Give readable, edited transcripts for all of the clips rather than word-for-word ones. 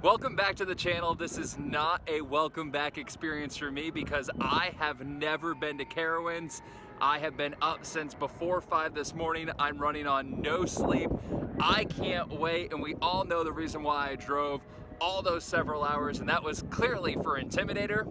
Welcome back to the channel. This is not a welcome back experience for me because I have never been to Carowinds. I have been up since before 5 this morning. I'm running on no sleep. I can't wait, and we all know the reason why I drove all those several hours, and that was clearly for Intimidator.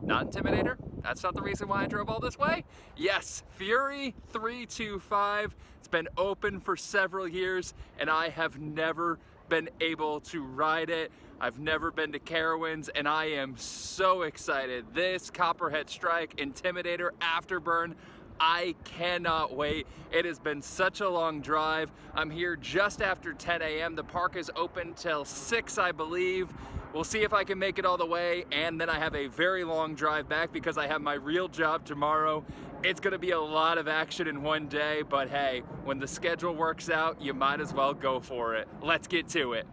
Not Intimidator? That's not the reason why I drove all this way? Yes, Fury 325. It's been open for several years, and I have never been able to ride it. I've never been to Carowinds, and I am so excited. This Copperhead Strike, Intimidator, Afterburn, I cannot wait. It has been such a long drive. I'm here just after 10 a.m. The park is open till 6, I believe. We'll see if I can make it all the way, and then I have a very long drive back because I have my real job tomorrow. It's gonna be a lot of action in one day, but hey, when the schedule works out, you might as well go for it. Let's get to it.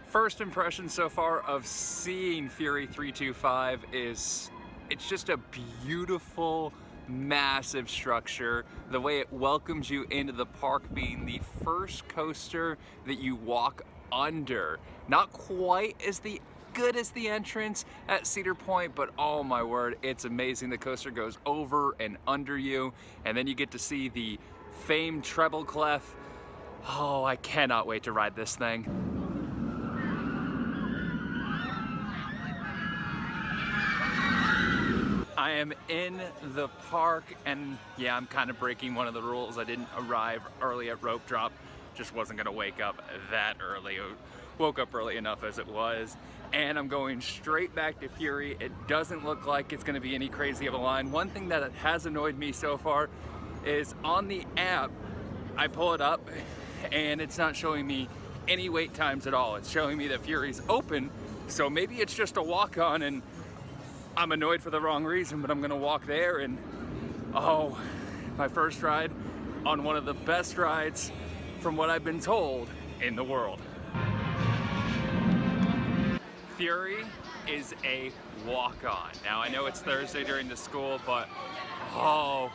First impression so far of seeing Fury 325 is it's just a beautiful, massive structure. The way it welcomes you into the park, being the first coaster that you walk under. Not quite as good as the entrance at Cedar Point, but oh my word, it's amazing. The coaster goes over and under you, and then you get to see the famed treble clef. Oh, I cannot wait to ride this thing. I am in the park, and yeah, I'm kind of breaking one of the rules. I didn't arrive early at rope drop. Just wasn't gonna wake up that early. Woke up early enough as it was, and I'm going straight back to Fury. It doesn't look like it's gonna be any crazy of a line. One thing that has annoyed me so far is on the app, I pull it up and it's not showing me any wait times at all. It's showing me that Fury's open, so maybe it's just a walk on and I'm annoyed for the wrong reason, but I'm gonna walk there and oh, my first ride on one of the best rides from what I've been told in the world. Fury is a walk-on. Now I know it's Thursday during the school, but oh,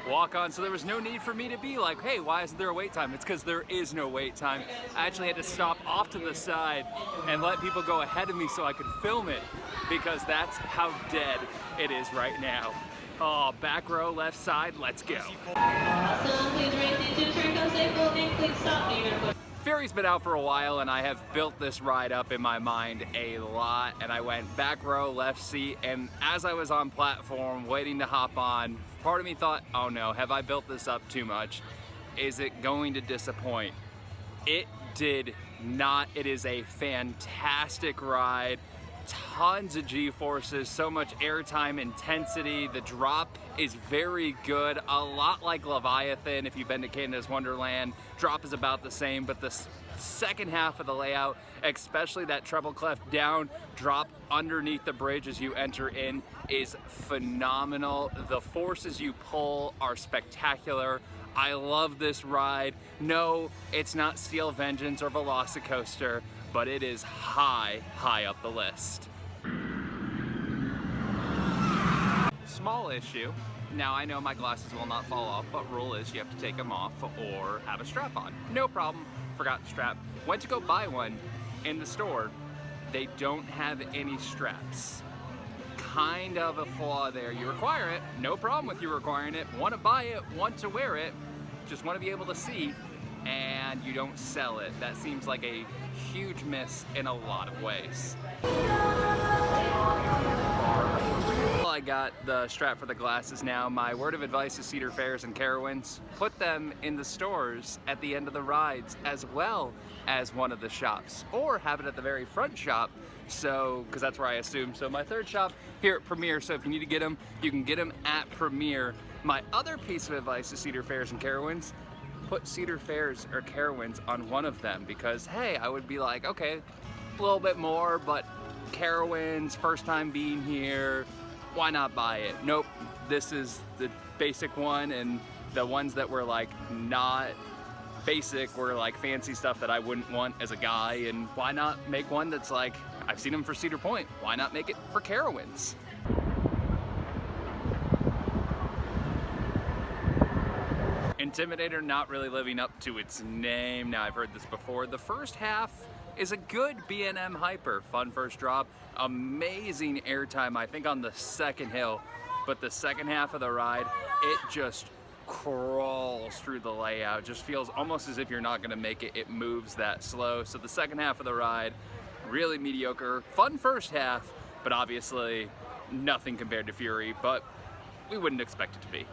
walk-on. So there was no need for me to be like, hey, why isn't there a wait time? It's because there is no wait time. I actually had to stop off to the side and let people go ahead of me so I could film it, because that's how dead it is right now. Oh, back row, left side, let's go. Awesome, please raise into turn, go safe, and please stop. Fury's been out for a while, and I have built this ride up in my mind a lot, and I went back row, left seat, and as I was on platform waiting to hop on, part of me thought, oh no, have I built this up too much? Is it going to disappoint? It did not. It is a fantastic ride. Tons of G-forces, so much airtime intensity. The drop is very good, a lot like Leviathan. If you've been to Canada's Wonderland, drop is about the same, but the second half of the layout, especially that treble clef down, drop underneath the bridge as you enter in, is phenomenal. The forces you pull are spectacular. I love this ride. No, it's not Steel Vengeance or Velocicoaster, but it is high up the list. Small issue. Now I know my glasses will not fall off, but rule is you have to take them off or have a strap on. No problem, forgot the strap. Went to go buy one in the store. They don't have any straps. Kind of a flaw there. You require it, no problem with you requiring it. Want to buy it, want to wear it, just want to be able to see, and you don't sell it. That seems like a huge miss in a lot of ways. I got the strap for the glasses now. My word of advice to Cedar Fairs and Carowinds, put them in the stores at the end of the rides as well as one of the shops, or have it at the very front shop, so because that's where I assume. So my third shop here at Premier, so if you need to get them, you can get them at Premier. My other piece of advice to Cedar Fairs and Carowinds, put Cedar Fairs or Carowinds on one of them, because hey, I would be like, okay, a little bit more, but Carowinds, first time being here, why not buy it? Nope, this is the basic one, and the ones that were like not basic were like fancy stuff that I wouldn't want as a guy, and why not make one that's like, I've seen them for Cedar Point, why not make it for Carowinds? Intimidator not really living up to its name. Now, I've heard this before. The first half is a good B&M hyper. Fun first drop, amazing airtime, I think on the second hill, but the second half of the ride, it just crawls through the layout. Just feels almost as if you're not gonna make it. It moves that slow. So the second half of the ride, really mediocre. Fun first half, but obviously nothing compared to Fury, but we wouldn't expect it to be.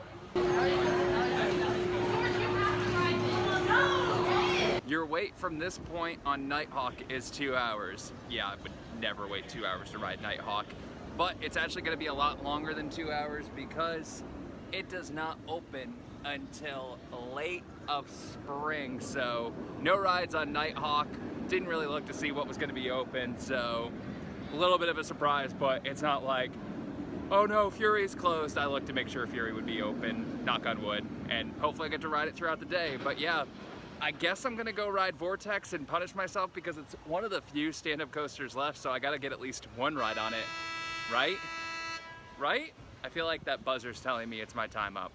Your wait from this point on Nighthawk is 2 hours. Yeah, I would never wait 2 hours to ride Nighthawk, but it's actually gonna be a lot longer than 2 hours because it does not open until late of spring. So no rides on Nighthawk. Didn't really look to see what was gonna be open, so a little bit of a surprise, but it's not like, oh no, Fury's closed. I looked to make sure Fury would be open, knock on wood, and hopefully I get to ride it throughout the day. But yeah, I guess I'm gonna go ride Vortex and punish myself because it's one of the few stand-up coasters left, so I gotta get at least one ride on it, right? Right? I feel like that buzzer's telling me it's my time up.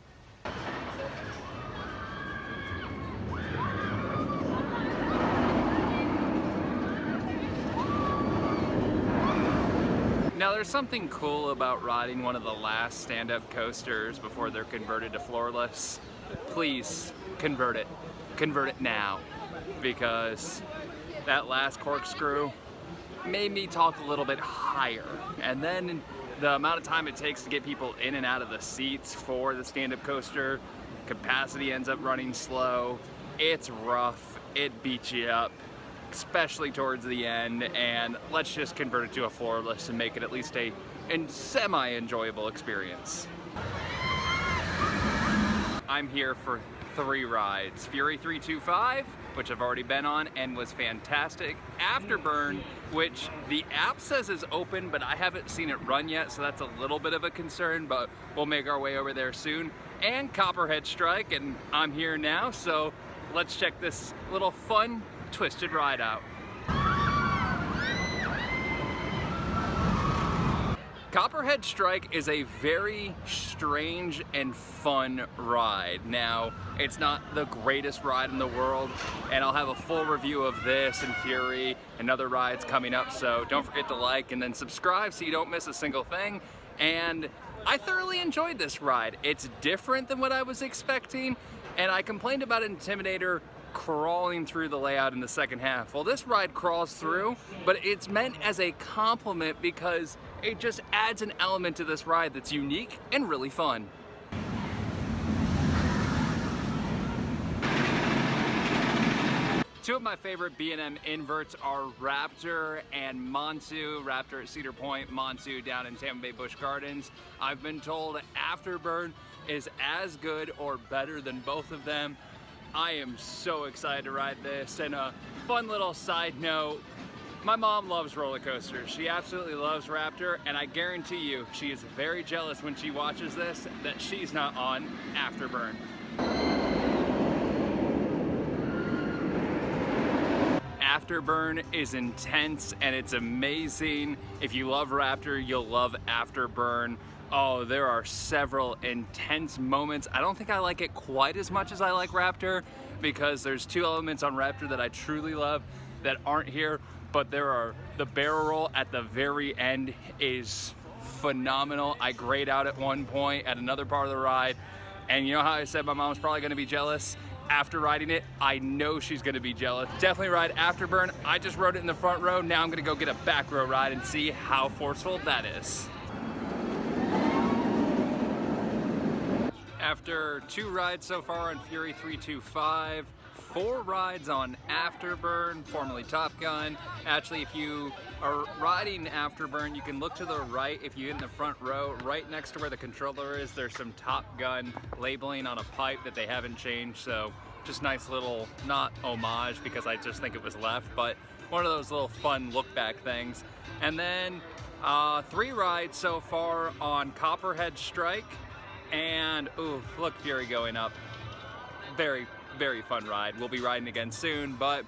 Now there's something cool about riding one of the last stand-up coasters before they're converted to floorless. Please convert it. Convert it now, because that last corkscrew made me talk a little bit higher. And then the amount of time it takes to get people in and out of the seats for the stand-up coaster, capacity ends up running slow. It's rough, it beats you up, especially towards the end, and let's just convert it to a floorless and make it at least a semi-enjoyable experience. I'm here for 3 rides. Fury 325, which I've already been on and was fantastic. Afterburn, which the app says is open, but I haven't seen it run yet, so that's a little bit of a concern, but we'll make our way over there soon. And Copperhead Strike, and I'm here now, so let's check this little fun, twisted ride out. Copperhead Strike is a very strange and fun ride. Now, it's not the greatest ride in the world, and I'll have a full review of this and Fury and other rides coming up, so don't forget to like and then subscribe so you don't miss a single thing. And I thoroughly enjoyed this ride. It's different than what I was expecting, and I complained about Intimidator crawling through the layout in the second half. Well, this ride crawls through, but it's meant as a compliment because it just adds an element to this ride that's unique and really fun. Two of my favorite B&M inverts are Raptor and Monsu. Raptor at Cedar Point, Monsu down in Tampa Bay Busch Gardens. I've been told Afterburn is as good or better than both of them. I am so excited to ride this. And a fun little side note, my mom loves roller coasters. She absolutely loves Raptor, and I guarantee you she is very jealous when she watches this that she's not on Afterburn. Afterburn is intense and it's amazing. If you love Raptor, you'll love Afterburn. Oh, there are several intense moments. I don't think I like it quite as much as I like Raptor because there's 2 elements on Raptor that I truly love that aren't here, but there are, the barrel roll at the very end is phenomenal. I grayed out at one point at another part of the ride, and you know how I said my mom's probably gonna be jealous? After riding it, I know she's gonna be jealous. Definitely ride Afterburn. I just rode it in the front row. Now I'm gonna go get a back row ride and see how forceful that is. After 2 rides so far on Fury 325, 4 rides on Afterburn, formerly Top Gun. Actually, if you are riding Afterburn, you can look to the right if you get in the front row. Right next to where the controller is, there's some Top Gun labeling on a pipe that they haven't changed, so just nice little, not homage because I just think it was left, but one of those little fun look back things. And then 3 rides so far on Copperhead Strike, and ooh, look, Fury going up. Very, very fun ride. We'll be riding again soon, but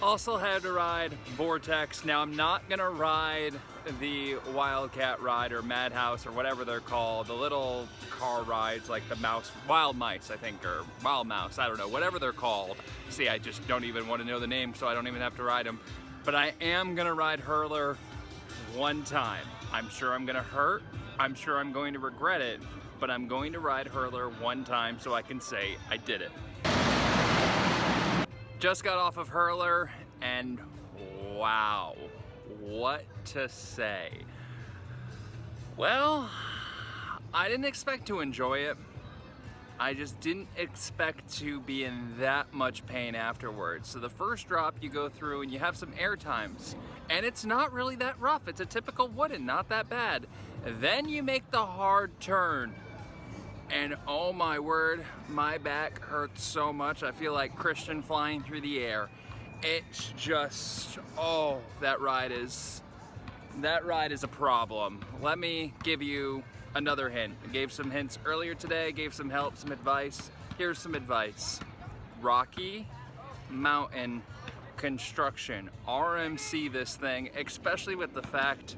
Also had to ride Vortex. Now I'm not gonna ride the Wildcat ride or Madhouse or whatever they're called, the little car rides like the mouse, Wild Mice I think, or Wild Mouse, I don't know, whatever they're called. See, I just don't even want to know the name, so I don't even have to ride them. But I am gonna ride Hurler one time. I'm sure I'm gonna hurt, I'm sure I'm going to regret it, but I'm going to ride Hurler one time so I can say I did it. Just got off of Hurler and wow, what to say? Well, I didn't expect to enjoy it. I just didn't expect to be in that much pain afterwards. So the first drop you go through and you have some air times and it's not really that rough. It's a typical wooden, not that bad. Then you make the hard turn and oh my word, my back hurts so much. I feel like Christian flying through the air. It's just, oh, that ride is a problem. Let me give you another hint. I gave some hints earlier today, gave some help, some advice. Here's some advice. Rocky Mountain construction. RMC this thing, especially with the fact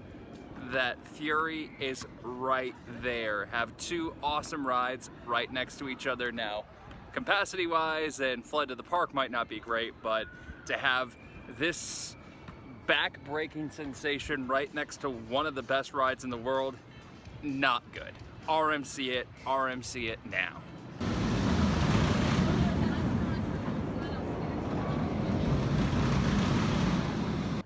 that Fury is right there. Have two awesome rides right next to each other now. Capacity wise and flood to the park might not be great, but to have this back-breaking sensation right next to one of the best rides in the world, not good. RMC it now.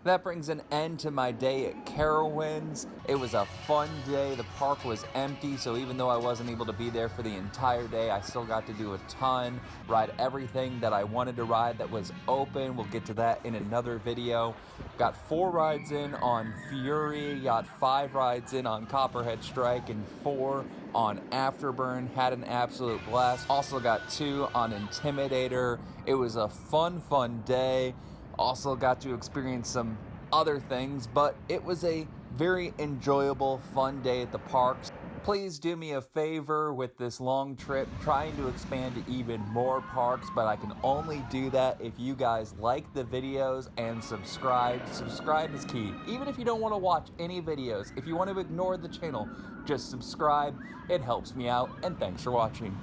That brings an end to my day at Carowinds. It was a fun day. The park was empty, so even though I wasn't able to be there for the entire day, I still got to do a ton, ride everything that I wanted to ride that was open. We'll get to that in another video. Got 4 rides in on Fury, got 5 rides in on Copperhead Strike, and 4 on Afterburn. Had an absolute blast. Also got 2 on Intimidator. It was a fun day. Also got to experience some other things, but it was a very enjoyable, fun day at the parks. Please do me a favor with this long trip, trying to expand to even more parks, but I can only do that if you guys like the videos and subscribe. Subscribe is key. Even if you don't want to watch any videos, if you want to ignore the channel, just subscribe. It helps me out, and thanks for watching.